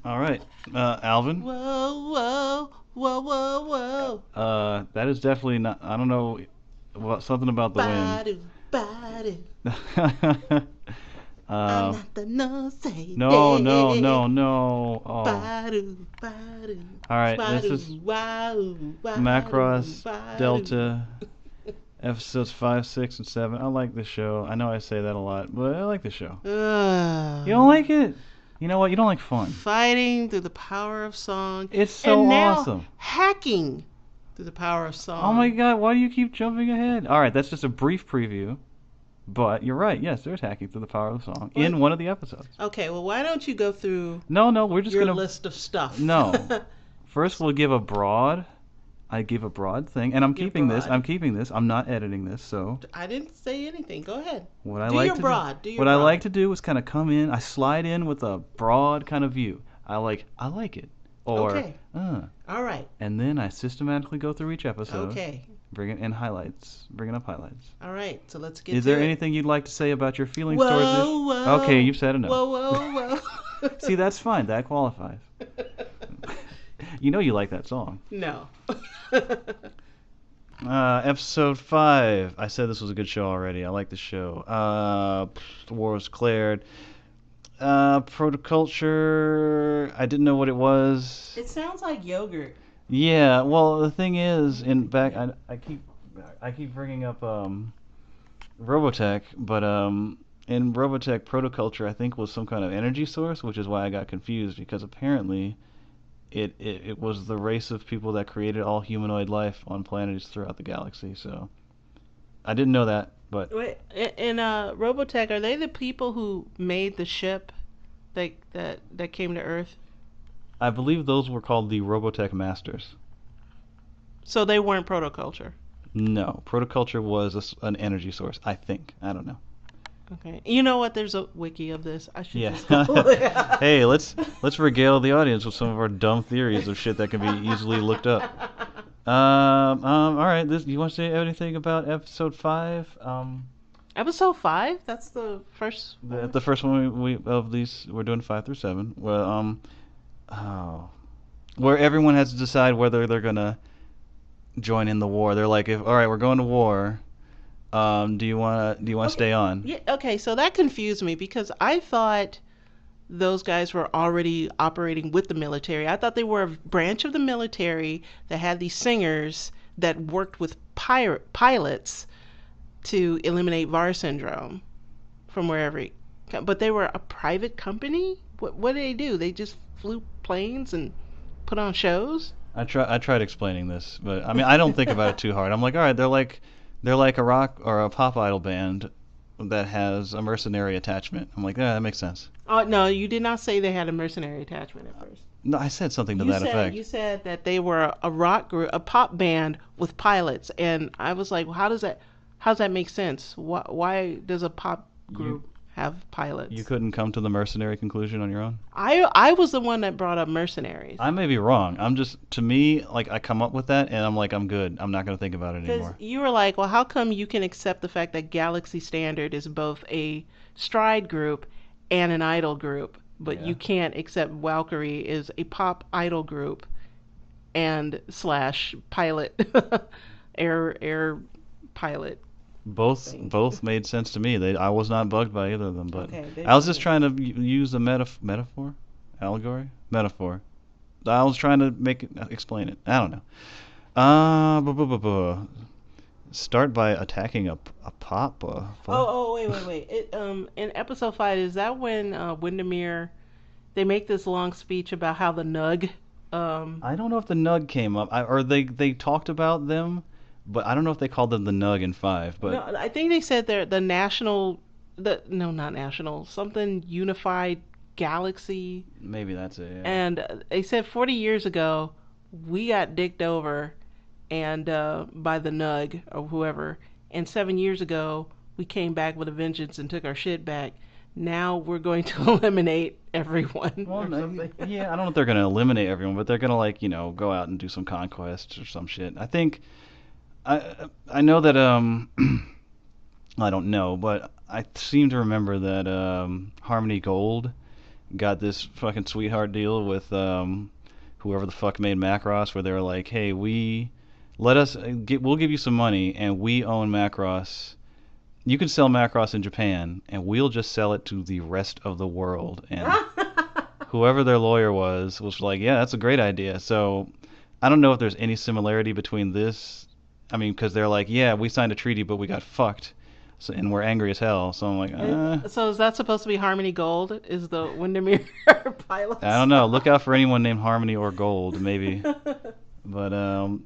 All right, Alvin. Whoa, whoa, whoa, whoa, whoa. That is definitely not. I don't know. Something about the wind. Badu, badu. I'm uh, not the no say. no, no, Hey. no, no. Oh. Badu, badu. All right, this Badu, is wow, badu, Macross badu. Delta episodes 5, 6, and 7. I like this show. I know I say that a lot, but I like this show. You don't like it? You know what? You don't like fun. Fighting through the power of song. It's so And now awesome. hacking through the power of song. Oh my god, why do you keep jumping ahead? Alright, that's just a brief preview. But you're right, yes, there's hacking through the power of the song in one of the episodes. Okay, well, why don't you go through No, we're just your gonna list of stuff? No. First we'll give a broad I give a broad thing, and I'm Give keeping this. broad. I'm keeping this. I'm not editing this, so I didn't say anything. Go ahead. what I Do like your to broad. do, Do your what I broad. like to do is kind of come in. I slide in with a broad kind of view. I like it, or Okay. All right. and then I systematically go through each episode, Okay. bringing up highlights. All right. So let's get Is to there it. anything you'd like to say about your feelings Whoa, towards this? whoa. Okay, you've said enough. Whoa, whoa, whoa. See, that's fine. That qualifies. You know you like that song. No. Episode 5. I said this was a good show already. I like the show. The war was declared. Protoculture. I didn't know what it was. It sounds like yogurt. Yeah. Well, the thing is, I keep bringing up Robotech, but in Robotech, protoculture I think was some kind of energy source, which is why I got confused because apparently it was the race of people that created all humanoid life on planets throughout the galaxy. So I didn't know that, but Wait, in Robotech, are they the people who made the ship that came to Earth? I believe those were called the Robotech Masters. So they weren't protoculture. No, protoculture was an energy source. I think. I don't know. Okay. You know what? There's a wiki of this. I should Yeah. just go. Hey, let's regale the audience with some of our dumb theories of shit that can be easily looked up. All right. You want to say anything about episode 5? Episode 5? That's the first one? The first one we of these we're doing 5 through 7. Well, where everyone has to decide whether they're gonna join in the war. They're like, all right, we're going to war. Do you wanna stay on? Yeah, okay, so that confused me because I thought those guys were already operating with the military. I thought they were a branch of the military that had these singers that worked with pilots to eliminate VAR syndrome from wherever but they were a private company? What did they do? They just flew planes and put on shows? I tried explaining this, but I mean I don't think about it too hard. I'm like, all right, they're like a rock or a pop idol band that has a mercenary attachment. I'm like, yeah, that makes sense. Oh, no, you did not say they had a mercenary attachment at first. No, I said something to that effect. You said that they were a rock group, a pop band with pilots, and I was like, well, how does that make sense? Why does a pop group have pilots? You couldn't come to the mercenary conclusion on your own? I was the one that brought up mercenaries. I may be wrong. I'm just, to me, like, I come up with that, and I'm like, I'm good. I'm not going to think about it anymore. Because you were like, well, how come you can accept the fact that Galaxy Standard is both a stride group and an idol group, but Yeah. you can't accept Valkyrie is a pop idol group and slash pilot, air pilot. Both made sense to me. I was not bugged by either of them, but Okay, I was just trying to use a metaphor, allegory, metaphor. I was trying to explain it. I don't know. Start by attacking a pop. Wait. In episode 5, is that when Windermere they make this long speech about how the Nug I don't know if the Nug came up, or they talked about them, but I don't know if they called them the Nug in 5. But no, I think they said they're not national, something unified galaxy. maybe that's it. Yeah. And they said 40 years ago we got dicked over and by the Nug or whoever, and 7 years ago we came back with a vengeance and took our shit back. Now we're going to eliminate everyone. Well, yeah, I don't know if they're going to eliminate everyone, but they're going to, like, go out and do some conquests or some shit. I think I know that I don't know, but I seem to remember that Harmony Gold got this fucking sweetheart deal with whoever the fuck made Macross, where they were like, hey, we'll give you some money, and we own Macross. You can sell Macross in Japan, and we'll just sell it to the rest of the world. And whoever their lawyer was like, yeah, that's a great idea. So I don't know if there's any similarity between this. I mean, because they're like, yeah, we signed a treaty, but we got fucked, so, and we're angry as hell. So I'm like, So is that supposed to be Harmony Gold? Is the Windermere pilot? I don't know. Look out for anyone named Harmony or Gold, maybe. But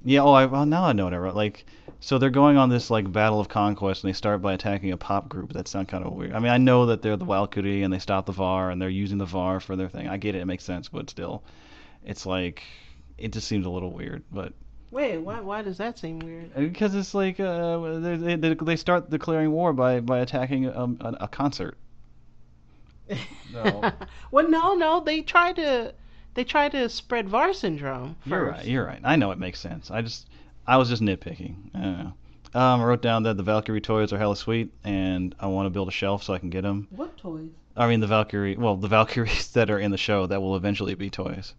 yeah. Well, now I know what I wrote. Like, so they're going on this like battle of conquest, and they start by attacking a pop group. That sounds kind of weird. I mean, I know that they're the Valkyrie, and they stop the VAR, and they're using the VAR for their thing. I get it. It makes sense, but still, it's like it just seems a little weird. But Wait, why does that seem weird? because it's like they start declaring war by attacking a concert. No. Well, no, they try to spread VAR syndrome first. You're right. I know it makes sense. I was just nitpicking. I don't know. I wrote down that the Valkyrie toys are hella sweet, and I want to build a shelf so I can get them. What toys? I mean, the Valkyries that are in the show that will eventually be toys.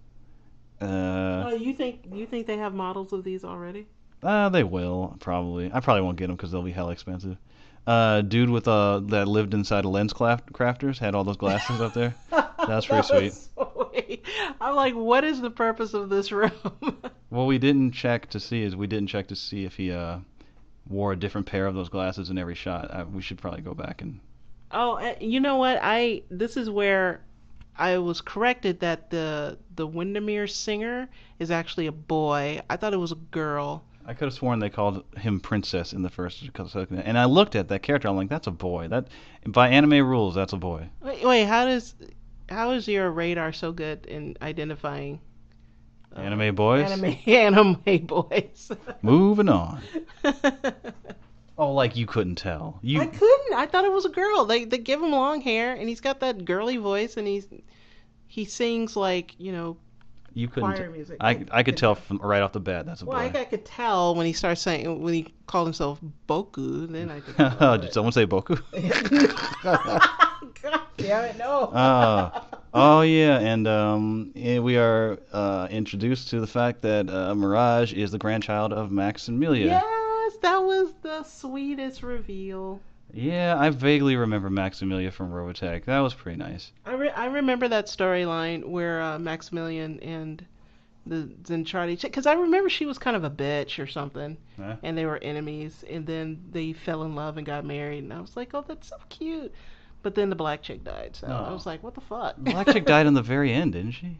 You think they have models of these already? They will probably. I probably won't get them because they'll be hella expensive. Dude with that lived inside a lens crafters had all those glasses up there. That was pretty sweet. Sweet. I'm like, what is the purpose of this room? Well, we didn't check to see if he wore a different pair of those glasses in every shot. We should probably go back and. Oh, you know what? This is where I was corrected that the Windermere singer is actually a boy. I thought it was a girl. I could have sworn they called him Princess in the first, and I looked at that character. I'm like, that's a boy. That by anime rules, that's a boy. Wait, how is your radar so good in identifying Anime boys? Anime boys. Moving on. Oh, like you couldn't tell. I couldn't. I thought it was a girl. They give him long hair, and he's got that girly voice, and he sings like, You couldn't. choir music. I could tell from right off the bat that's a boy. Well, I could tell when he started saying, when he called himself Boku, then I could tell. Did someone say Boku? God damn it, no. Oh yeah, and we are introduced to the fact that Mirage is the grandchild of Maximilia. Yes, that was the sweetest reveal. Yeah, I vaguely remember Maximilia from Robotech. That was pretty nice. I remember that storyline where Maximilian and the Zentradi, because I remember she was kind of a bitch or something, and they were enemies, and then they fell in love and got married, and I was like, oh, that's so cute. But then the black chick died, so I was like, what the fuck? The black chick died in the very end, didn't she?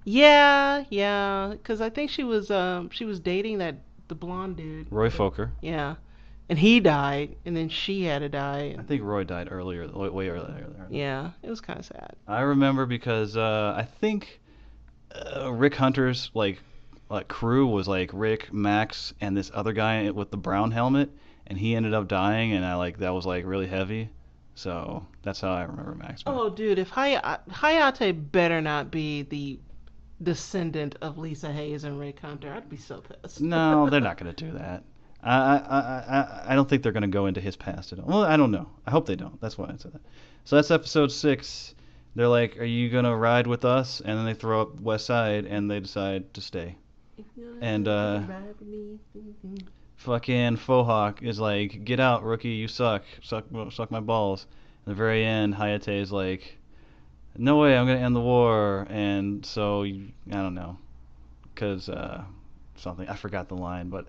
Yeah, because I think she was dating the blonde dude. Roy Fokker. Yeah. And he died, and then she had to die. I think Roy died earlier, way earlier. Yeah, it was kind of sad. I remember because I think Rick Hunter's crew was like Rick, Max, and this other guy with the brown helmet, and he ended up dying, and that was like really heavy. So that's how I remember Max. Oh, dude, if Hayate better not be the descendant of Lisa Hayes and Rick Hunter, I'd be so pissed. No, they're not going to do that. I don't think they're going to go into his past at all. Well, I don't know. I hope they don't. That's why I said that. So that's episode 6. They're like, are you going to ride with us? And then they throw up West Side, and they decide to stay. And fucking Fohawk is like, get out, rookie, you suck. Suck my balls. At the very end, Hayate is like, no way, I'm going to end the war. And so, I don't know. Because something. I forgot the line, but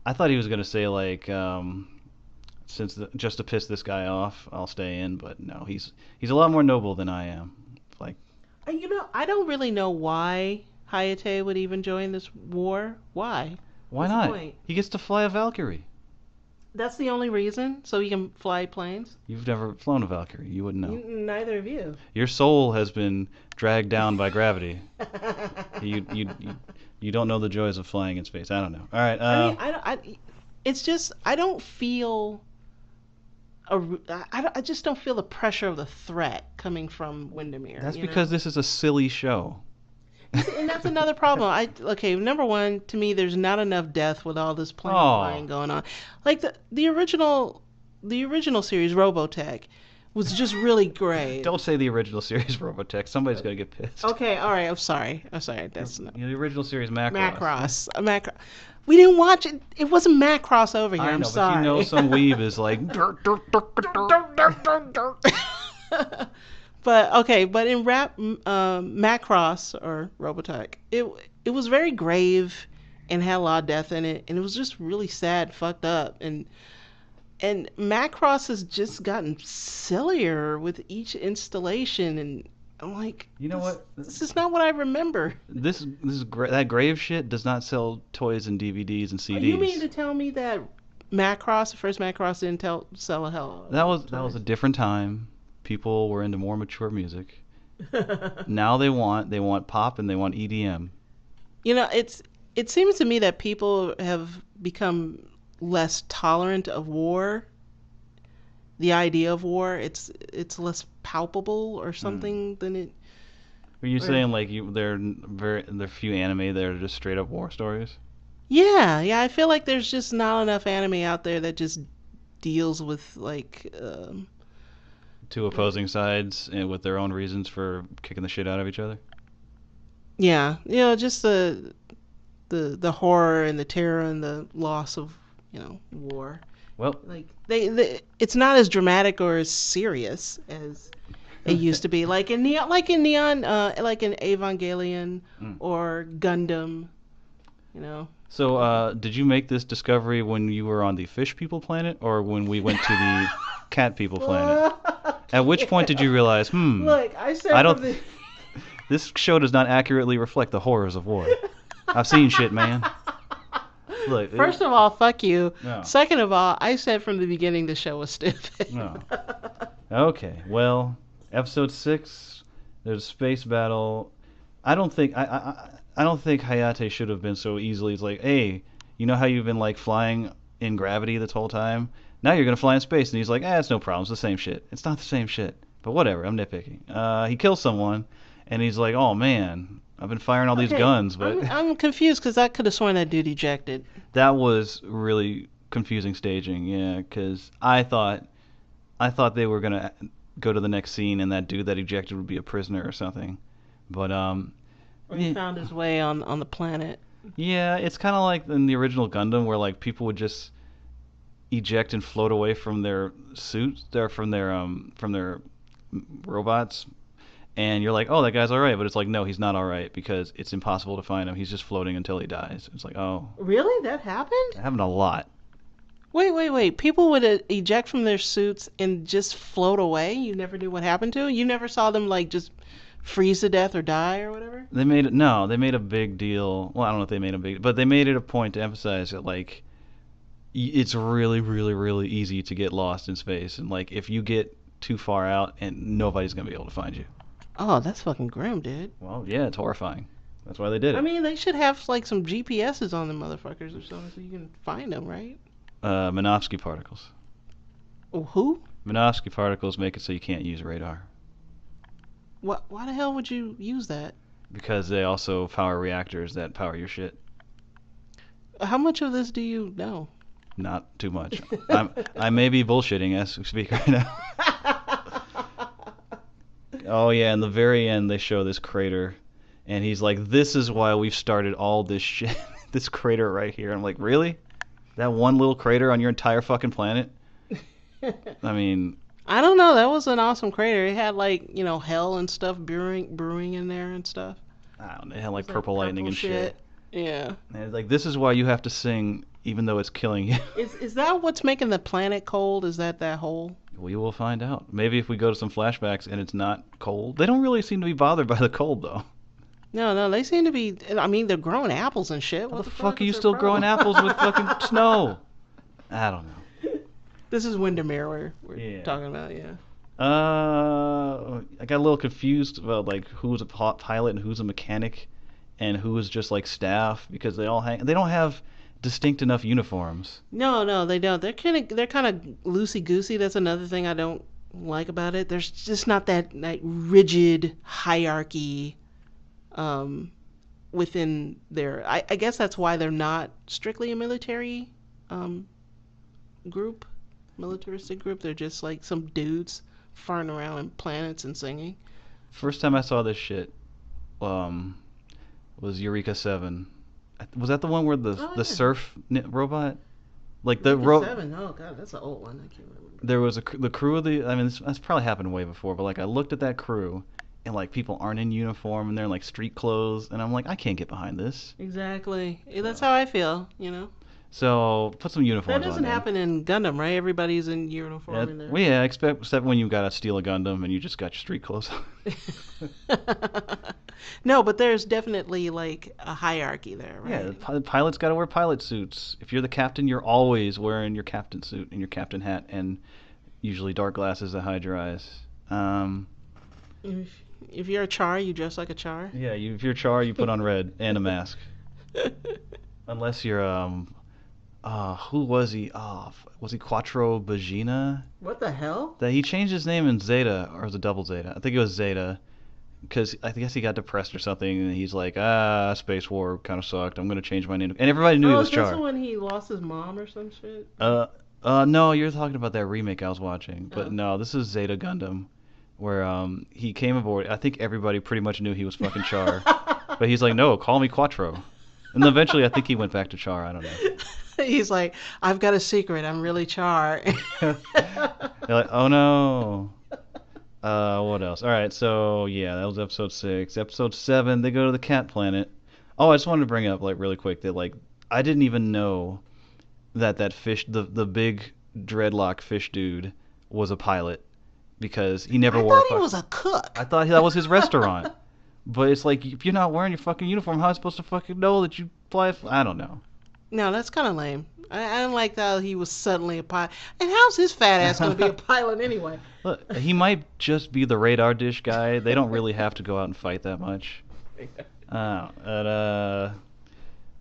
I thought he was going to say, like, just to piss this guy off, I'll stay in. But no, he's a lot more noble than I am. Like, I don't really know why Hayate would even join this war. Why? Why not? He gets to fly a Valkyrie. That's the only reason? So he can fly planes? You've never flown a Valkyrie. You wouldn't know. Neither of you. Your soul has been dragged down by gravity. You don't know the joys of flying in space. I don't know. All right. It's just I don't feel. I just don't feel the pressure of the threat coming from Windermere. That's because this is a silly show. And that's another problem. Number one, to me, there's not enough death with all this plane flying going on. Like the original series, Robotech, was just really great. Don't say the original series Robotech. Somebody's gonna get pissed. Okay, all right. I'm sorry. I'm sorry. That's not The original series Macross. Macross. Macross. We didn't watch it. It wasn't Macross over here. I know, I'm but sorry. you know some weeb is like. But okay, but in Macross or Robotech, it was very grave and had a lot of death in it, and it was just really sad, fucked up, and Macross has just gotten sillier with each installation, and I'm like, You know what? This is not what I remember. That grave shit does not sell toys and DVDs and CDs. You mean to tell me that Macross, the first Macross, didn't sell a hell? That was a different time. People were into more mature music. Now they want pop and they want EDM. You know, it seems to me that people have become less tolerant of war. The idea of war, it's less palpable or something than it. Are you saying like there are few anime that are just straight up war stories? Yeah, I feel like there's just not enough anime out there that just deals with like Two opposing sides and with their own reasons for kicking the shit out of each other. yeah, you know, just the horror and the terror and the loss of, you know, war. Well, Like it's not as dramatic or as serious as it used to be. Like in Neon, like in Evangelion or Gundam, you know. so did you make this discovery when you were on the fish people planet or when we went to the cat people planet? At which point did you realize, Look, I said I don't. from the... This show does not accurately reflect the horrors of war. I've seen shit, man. Look, First of all, fuck you. No. Second of all, I said from the beginning the show was stupid. No. Okay, well, episode 6, there's a space battle. I don't think Hayate should have been so easily. It's like, hey, you know how you've been like flying in gravity this whole time? Now you're gonna fly in space, and he's like, it's no problem. It's the same shit. It's not the same shit, but whatever. I'm nitpicking. He kills someone, and he's like, oh man, I've been firing all these guns, but I'm confused because I could have sworn that dude ejected. that was really confusing staging. Yeah, because I thought they were gonna go to the next scene, and that dude that ejected would be a prisoner or something. But Or he found his way on the planet. yeah, it's kind of like in the original Gundam where like people would just eject and float away from their suits, from their robots, and you're like, oh, that guy's all right, but it's like, no, he's not all right because it's impossible to find him. He's just floating until he dies. It's like, oh, Really? That happened? that happened a lot. Wait. People would eject from their suits and just float away? You never knew what happened to them? You never saw them like just freeze to death or die or whatever? They made a big deal. Well, I don't know if they made a big, but they made it a point to emphasize that like it's really, really, really easy to get lost in space, and like if you get too far out, and nobody's gonna be able to find you. Oh, that's fucking grim, dude. Well, yeah, it's horrifying. That's why they did it. I mean, they should have like some GPSs on them motherfuckers or something so you can find them, right? Minovsky particles. Oh, who? Minovsky particles make it so you can't use radar What? Why the hell would you use that? because they also power reactors that power your shit. How much of this do you know? Not too much. I may be bullshitting as we speak right now. Oh yeah, in the very end they show this crater, and he's like, "This is why we've started all this shit." This crater right here. I'm like, really? That one little crater on your entire fucking planet? I mean, I don't know. That was an awesome crater. It had like, you know, hell and stuff brewing in there and stuff. I don't know, it had like It's purple lightning purple and shit. Yeah. And it's like, this is why you have to sing even though it's killing you. Is that what's making the planet cold? Is that hole? We will find out. Maybe if we go to some flashbacks and it's not cold. They don't really seem to be bothered by the cold though. No, they seem to be. I mean, they're growing apples and shit. What the fuck are you still growing apples with fucking snow? I don't know. This is Windermere we're Yeah. talking about, yeah. I got a little confused about like who's a pilot and who's a mechanic, and who is just like staff because they don't have distinct enough uniforms. No, they don't. They're kind of loosey goosey. That's another thing I don't like about it. There's just not that rigid hierarchy within their. I guess that's why they're not strictly a military militaristic group. They're just like some dudes farting around in planets and singing. First time I saw this shit, um, was Eureka 7. Was that the one where Oh the yeah, surf robot? Like the Eureka ro 7. Oh god, that's an old one. I can't remember. there was the crew of the. I mean, that's probably happened way before, but like I looked at that crew, and like people aren't in uniform and they're in like street clothes, and I'm like, I can't get behind this. Exactly. That's So, how I feel. You know. so put some That uniforms on doesn't there. happen in Gundam, right? Everybody's in Yeah, uniform in there. well, yeah, except when you gotta steal a Gundam and you just got your street clothes on. No, but there's definitely like a hierarchy there, Yeah, right? the pilot's got to wear pilot suits. If you're the captain, you're always wearing your captain suit and your captain hat, and usually dark glasses that hide your eyes. Um, If you're a char, you dress like a char. yeah, if you're Char, you put on red and a mask. Unless you're who was he? Was he Quattro Bagina? What the hell? That he changed his name in Zeta, or was it Double Zeta? I think it was Zeta, because I guess he got depressed or something, and he's like, Space War kind of sucked. I'm gonna change my name, and everybody knew he Oh, was is this Char. when he lost his mom or some shit? No, you're talking about that remake I was watching, but Oh. no, this is Zeta Gundam, where he came aboard. I think everybody pretty much knew he was fucking Char, but he's like, no, call me Quattro, and then eventually I think he went back to Char. I don't know. He's like, I've got a secret. I'm really char. They're like, oh no. What else? All right, so yeah, that was episode 6. Episode 7, they go to the cat planet. Oh, I just wanted to bring up like really quick that like I didn't even know that fish, the big dreadlock fish dude, was a pilot because he never I wore a thought he was a cook. I thought that was his restaurant. But it's like if you're not wearing your fucking uniform, how am I supposed to fucking know that you fly? I don't know. No, that's kind of lame. I don't like how he was suddenly a pilot. And how's his fat ass going to be a pilot anyway? Look, he might just be the radar dish guy. They don't really have to go out and fight that much.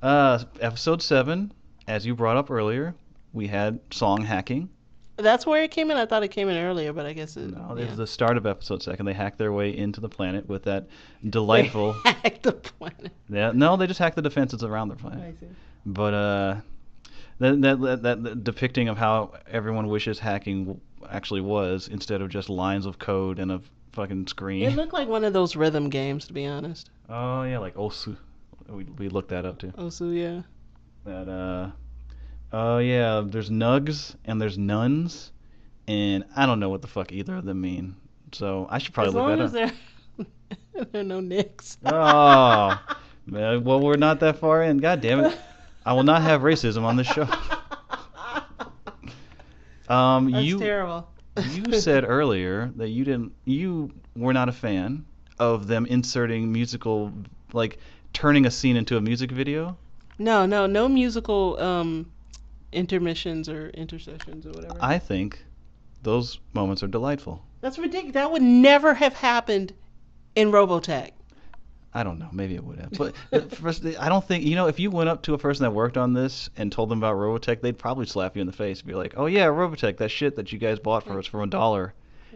Episode 7, as you brought up earlier, we had song hacking. That's where it came in. I thought it came in earlier, but I guess it. No, this Yeah. is the start of episode 2. They hack their way into the planet with that delightful. They hacked the planet. Yeah, no, they just hack the defenses around their planet. I see. But that depicting of how everyone wishes hacking actually was, instead of just lines of code and a fucking screen. It looked like one of those rhythm games, to be honest. Oh yeah, like Osu. We looked that up too. Oh, so yeah. That oh yeah, there's nugs and there's nuns, and I don't know what the fuck either of them mean. So I should probably As look long that as there are no nicks. up. Oh, man, well we're not that far in. God damn it. I will not have racism on this show. That's you terrible. you said earlier that you were not a fan of them inserting musical, like turning a scene into a music video. No musical intermissions or intercessions or whatever. I think those moments are delightful. That's ridiculous. That would never have happened in Robotech. I don't know. Maybe it would have. But first, I don't think, if you went up to a person that worked on this and told them about Robotech, they'd probably slap you in the face and be like, oh, yeah, Robotech, that shit that you guys bought for us for $1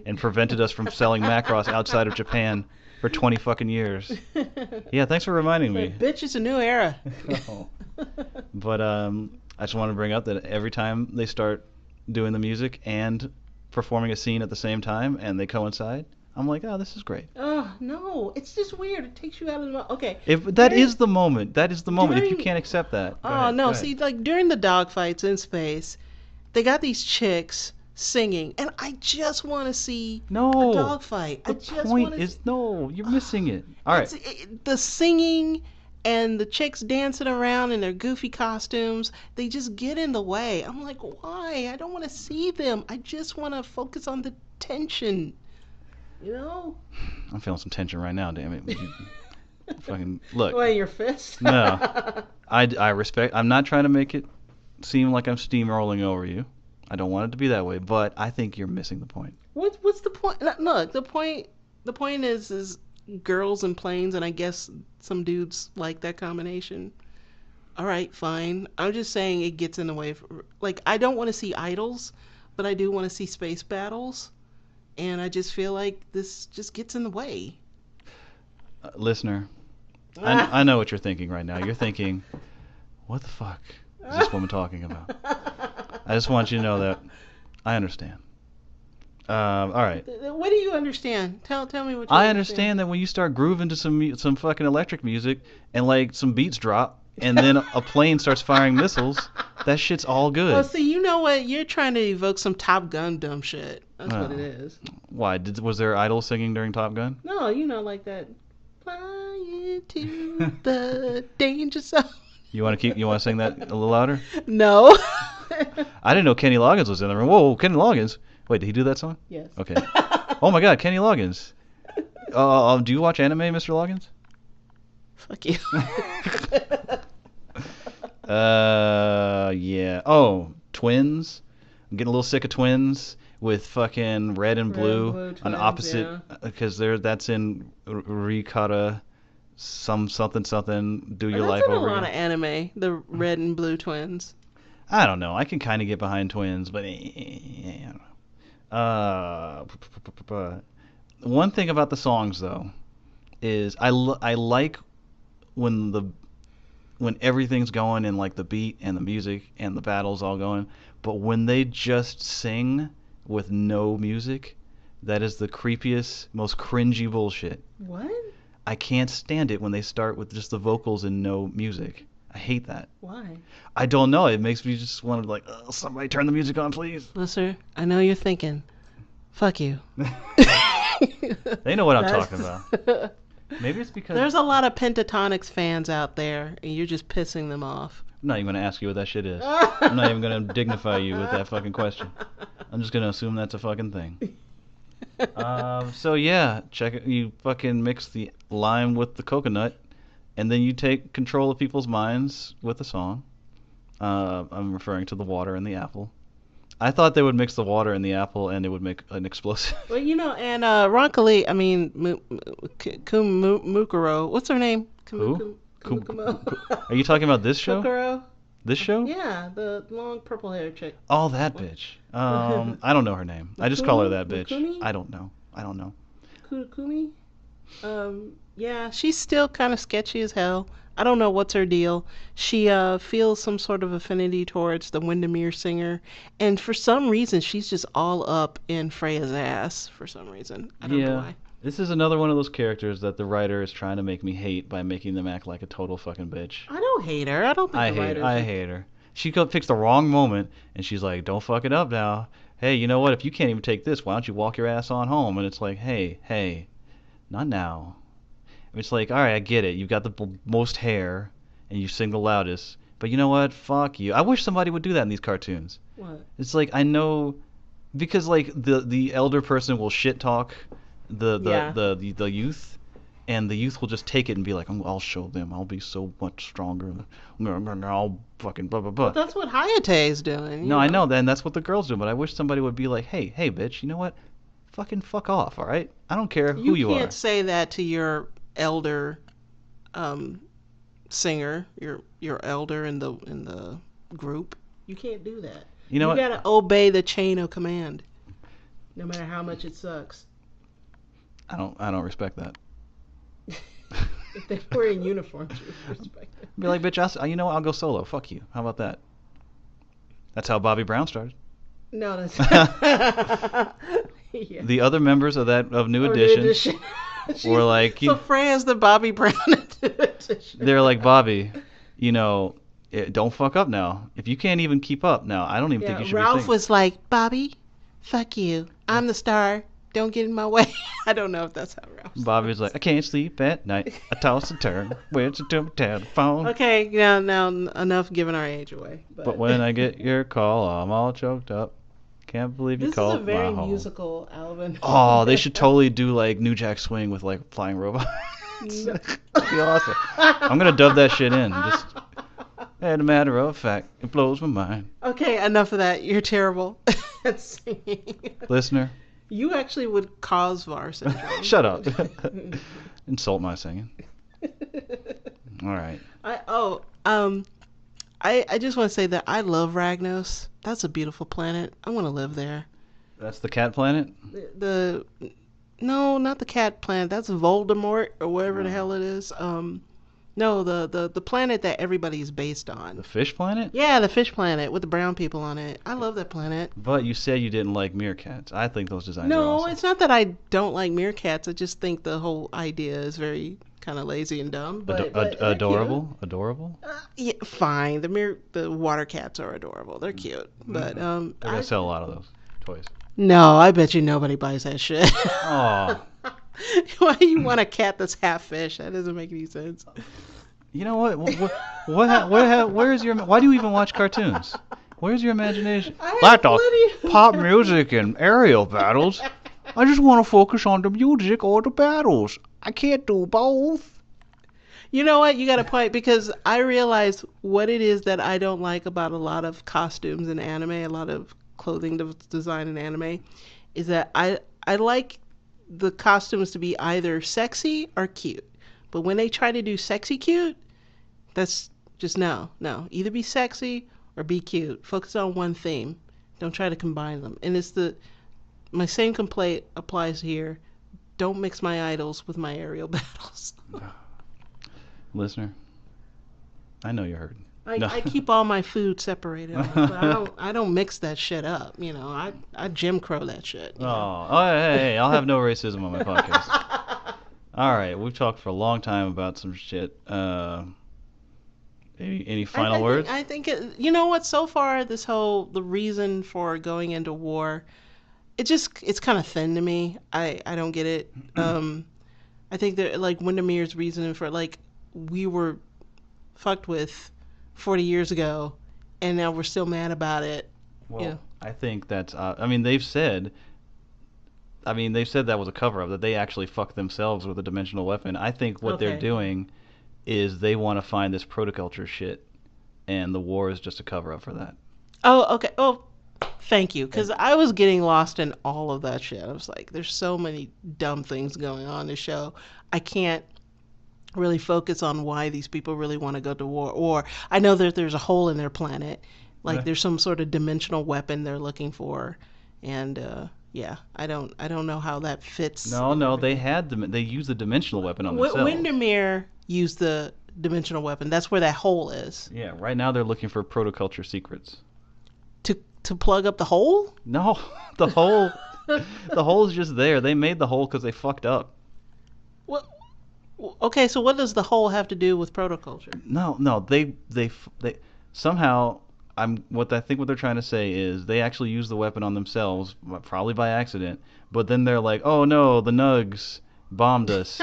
and prevented us from selling Macross outside of Japan for 20 fucking years. Yeah, thanks for reminding me. Bitch, it's a new era. Oh. But I just want to bring up that every time they start doing the music and performing a scene at the same time and they coincide, I'm like, oh, this is great. Oh, no. It's just weird. It takes you out of the... Okay. If that is the moment. That is the moment. If you During- can't accept that. Go Oh, ahead, no. go ahead. See, like, during the dogfights in space, they got these chicks singing, and I just want to see No. a dogfight. The I just point want is, no, you're missing it. All right. The singing and the chicks dancing around in their goofy costumes, they just get in the way. I'm like, why? I don't want to see them. I just want to focus on the tension. You know? I'm feeling some tension right now, damn it. Fucking look. What, your fist? No. I respect. I'm not trying to make it seem like I'm steamrolling over you. I don't want it to be that way, but I think you're missing the point. What's the point? Look, the point is girls and planes, and I guess some dudes like that combination. All right, fine. I'm just saying it gets in the way. Like, I don't want to see idols, but I do want to see space battles, and I just feel like this just gets in the way. Listener, I know what you're thinking right now. You're thinking, what the fuck is this woman talking about? I just want you to know that I understand. All right. What do you understand? Tell me what you I understand. understand that when you start grooving to some fucking electric music and like some beats drop and then a plane starts firing missiles, that shit's all Well, good. see, you know what? You're trying to evoke some Top Gun dumb shit. That's what it Oh, is. why? Was there idol singing during Top Gun? No, like that. Fly into the danger zone. You want to sing that a little louder? No. I didn't know Kenny Loggins was in the room. Whoa, Kenny Loggins. Wait, did he do that song? Yes. Okay. Oh my God, Kenny Loggins. Do you watch anime, Mr. Loggins? Fuck you. Yeah. Oh, Twins. I'm getting a little sick of Twins with fucking red and blue, Blue on twins, opposite, yeah. because that's in Rikata, something something. Do your That's life in a over lot of again. anime. The red and blue twins. I don't know. I can kind of get behind Twins, but I don't know. One thing about the songs though is I like when the when everything's going and like the beat and the music and the battles all going, but when they just sing with no music, that is the creepiest, most cringy bullshit. What? I can't stand it when they start with just the vocals and no music. I hate that. Why? I don't know. It makes me just want to like, somebody turn the music on, please. Listener, I know you're thinking, fuck you. They know what I'm That's- talking about. Maybe it's because There's a lot of Pentatonics fans out there, and you're just pissing them off. I'm not even gonna ask you what that shit is. I'm not even gonna dignify you with that fucking question. I'm just gonna assume that's a fucking thing. So yeah, check it. You fucking mix the lime with the coconut, and then you take control of people's minds with the song. I'm referring to the water and the apple. I thought they would mix the water and the apple, and it would make an explosive. Well, and Roncalli, I mean, Mukuro, what's her name? Who? Kumukumo. Are you talking about this show? Mukuro? This show? Yeah, the long purple hair chick. Oh, that bitch. I don't know her name. I just call her that bitch. Mukumi? I don't know. I don't know. Kumi? Yeah, she's still kind of sketchy as hell. I don't know what's her deal. She feels some sort of affinity towards the Windermere singer, and for some reason, she's just all up in Freya's ass. For some reason, I don't know why. This is another one of those characters that the writer is trying to make me hate by making them act like a total fucking bitch. I don't hate her. I don't think the writers. I hate her. She picks the wrong moment, and she's like, "Don't fuck it up now. Hey, you know what? If you can't even take this, why don't you walk your ass on home?" And it's like, hey, not now. It's like, all right, I get it. You've got the most hair, and you sing the loudest. But you know what? Fuck you. I wish somebody would do that in these cartoons. What? It's like I know, because like the elder person will shit talk the youth, and the youth will just take it and be like, I'll show them. I'll be so much stronger. I'll fucking blah blah blah. But that's what Hayate is doing. No, I know that, and that's what the girls do. But I wish somebody would be like, hey, bitch, you know what? Fucking fuck off, all right? I don't care who you are. You can't say that to your elder singer, your elder in the group. You can't do that. You know what? You gotta obey the chain of command, no matter how much it sucks. I don't respect that. If they were in uniforms, you would respect it. Be like, bitch, you know what? I'll go solo. Fuck you. How about that? That's how Bobby Brown started. No, that's yeah. The other members of New Edition were like, so Freya's the Bobby Brown edition. They're like, Bobby, don't fuck up now. If you can't even keep up now, I don't even think you should be Ralph singing. was like, Bobby, fuck you. I'm the star. Don't get in my way. I don't know if that's how Ralph sounds. Bobby's like, I can't sleep at night. I toss and turn. Where's the telephone? Okay, now enough giving our age away. But when I get your call, I'm all choked up. Can't believe you this called is a very my home. musical Alvin. Oh, they should totally do like New Jack Swing with like flying robots. No. That'd be awesome. I'm gonna dub that shit in. Just as a matter of fact, it blows my mind. Okay, enough of that. You're terrible at singing. Listener, You actually would cause VAR syndrome. shut up. Insult my singing. All right. I just want to say that I love Ragnos. That's a beautiful planet. I want to live there. That's the cat planet? No, not the cat planet. That's Voldemort or whatever the hell it is. No, the planet that everybody's based The on. fish planet? Yeah, the fish planet with the brown people on it. I love that planet. But you said you didn't like meerkats. I think those designs are No, awesome. it's not that I don't like meerkats. I just think the whole idea is very kind of lazy and dumb. But they're cute. Adorable? Adorable? Yeah, fine. The water cats are adorable. They're cute. But They're gonna sell a lot of those toys. no, I bet you nobody buys that shit. Oh, Why do you want a cat that's half fish? That doesn't make any sense. you know what? Where's your? Why do you even watch cartoons? Where's your imagination? I have Like the plenty. pop music and aerial battles. I just want to focus on the music or the battles. I can't do both. You know what? You got a point because I realize what it is that I don't like about a lot of costumes in anime, a lot of clothing design in anime, is that I like the costumes to be either sexy or cute. But when they try to do sexy cute, that's just no, no. Either be sexy or be cute. Focus on one theme. Don't try to combine them. And it's my same complaint applies here. Don't mix my idols with my aerial battles. Listener, I know you're hurting. I keep all my food separated. But I don't mix that shit up. You know, I Jim Crow that shit. You know? Oh, hey, I'll have no racism on my podcast. All right, we've talked for a long time about some shit. Any final words? I think you know what? So far, the reason for going into war, it's kind of thin to me. I don't get it. I think that like Windermere's reason for like we were fucked with 40 years ago, and now we're still mad about it. Well, Yeah. I think that's. I mean, they've said. I mean, they've said that was a cover up, that they actually fucked themselves with a dimensional weapon. I think what they're Okay. doing is they want to find this protoculture shit, and the war is just a cover up for that. Oh, okay. Oh, thank you. Because I was getting lost in all of that shit. I was like, there's so many dumb things going on in the show. I can't really focus on why these people really want to go to war. Or I know that there's a hole in their planet. Like Yeah. there's some sort of dimensional weapon they're looking for. And yeah, I don't know how that fits. No, they used the dimensional weapon on themselves. Windermere used the dimensional weapon. That's where that hole is. Yeah, right now they're looking for protoculture secrets. To plug up the hole? No, the hole, the hole is just there. They made the hole because they fucked up. What? Okay, so what does the hole have to do with protoculture? No, they somehow. I think what they're trying to say is they actually used the weapon on themselves, probably by accident. But then they're like, oh no, the Nugs bombed us.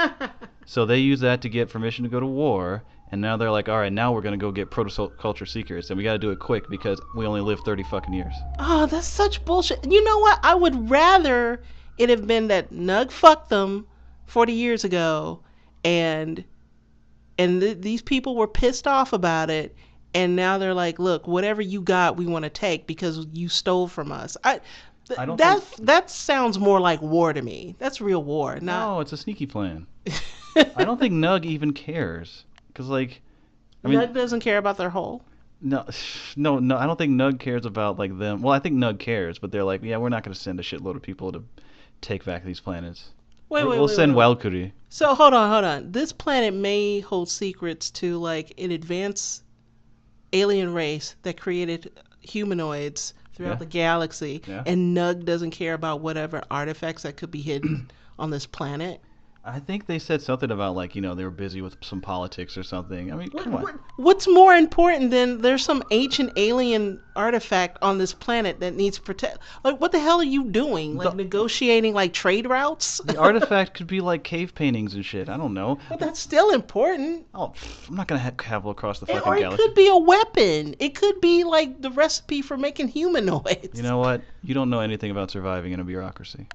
So they use that to get permission to go to war. And now they're like, all right, now we're gonna go get protoculture secrets, and we gotta do it quick because we only live 30 fucking years. Oh, that's such bullshit. You know what? I would rather it have been that Nug fucked them 40 years ago, and these people were pissed off about it, and now they're like, look, whatever you got, we want to take because you stole from us. I don't That sounds more like war to me. That's real war, not. No, it's a sneaky plan. I don't think Nug even cares. Because, like, I mean, Nug doesn't care about their hole. no, no, I don't think Nug cares about, like, them. Well, I think Nug cares, but they're like, yeah, we're not going to send a shitload of people to take back these planets. We'll send Valkyrie. So hold on. This planet may hold secrets to like an advanced alien race that created humanoids throughout Yeah. the galaxy, Yeah. and Nug doesn't care about whatever artifacts that could be hidden on this planet. I think they said something about, like, they were busy with some politics or something. I mean, come on. What's more important than there's some ancient alien artifact on this planet that needs protect? Like, what the hell are you doing? Like, negotiating like trade routes? The artifact could be, like, cave paintings and shit. I don't know. But that's still important. Oh, I'm not going to travel across the Or fucking it galaxy. could be a weapon. It could be like the recipe for making humanoids. You know what? You don't know anything about surviving in a bureaucracy.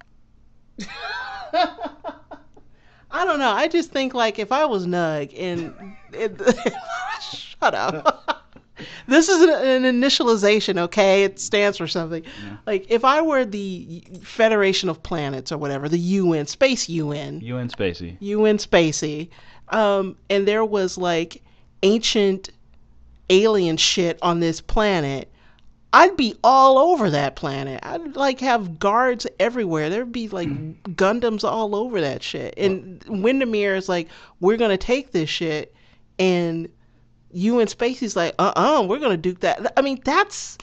I don't know. I just think like if I was Nug and shut up. This is an initialization, okay? It stands for something. Yeah. Like if I were the Federation of Planets or whatever, the UN, Space UN, UN Spacey. UN Spacey, and there was like ancient alien shit on this planet, I'd be all over that planet. I'd like have guards everywhere. There'd be like Gundams all over that shit. And Windermere is like, we're gonna take this shit and you and Spacey's like, we're gonna duke that. I mean, that's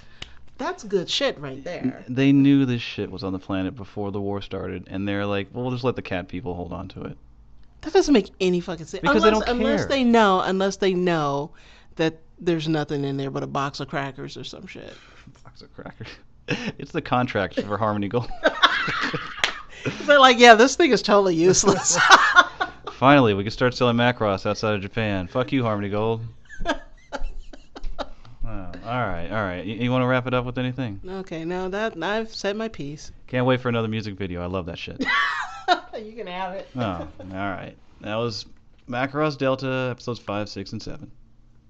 good shit right there. They knew this shit was on the planet before the war started, and they're like, well, we'll just let the cat people hold on to it. That doesn't make any fucking sense. Because they don't care. Unless they know that there's nothing in there but a box of crackers or some shit. Box of crackers. It's the contract for Harmony Gold. They're like, yeah, this thing is totally useless. Finally, we can start selling Macross outside of Japan. Fuck you, Harmony Gold. Oh, all right. You want to wrap it up with anything? Okay, no, that I've said my piece. Can't wait for another music video. I love that shit. You can have it. Oh, all right. That was Macross Delta, episodes 5, 6, and 7.